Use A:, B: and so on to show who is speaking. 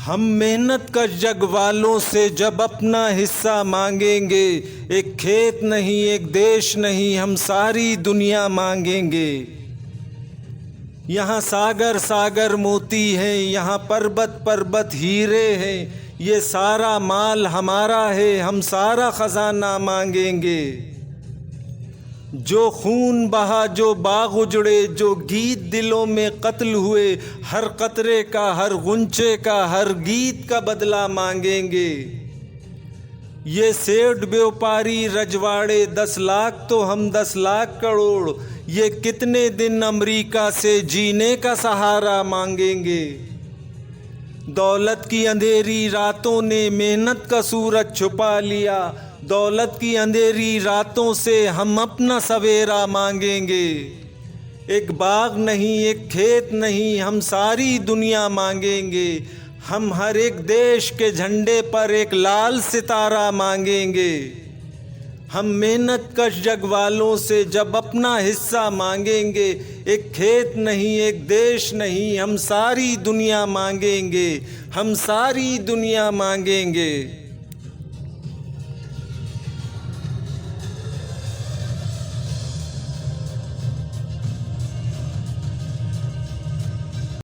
A: हम मेहनत कश जग वालों से जब अपना हिस्सा मांगेंगे, एक खेत नहीं एक देश नहीं हम सारी दुनिया मांगेंगे। यहाँ सागर सागर मोती हैं, यहाँ पर्वत पर्वत हीरे हैं, ये सारा माल हमारा है, हम सारा खजाना मांगेंगे। जो खून बहा जो बाग उजड़े, जो गीत दिलों में कत्ल हुए, हर कतरे का हर गुंचे का हर गीत का बदला मांगेंगे। ये सेठ व्यापारी रजवाड़े 10 लाख तो हम 10 लाख करोड़, ये कितने दिन अमेरिका से जीने का सहारा मांगेंगे। दौलत की अंधेरी रातों ने मेहनत का सूरज छुपा लिया, दौलत की अंधेरी रातों से हम अपना सवेरा मांगेंगे। एक बाग नहीं एक खेत नहीं हम सारी दुनिया मांगेंगे। हम हर एक देश के झंडे पर एक लाल सितारा मांगेंगे। हम मेहनत कश जग वालों से जब अपना हिस्सा मांगेंगे, एक खेत नहीं एक देश नहीं हम सारी दुनिया मांगेंगे, हम सारी दुनिया मांगेंगे।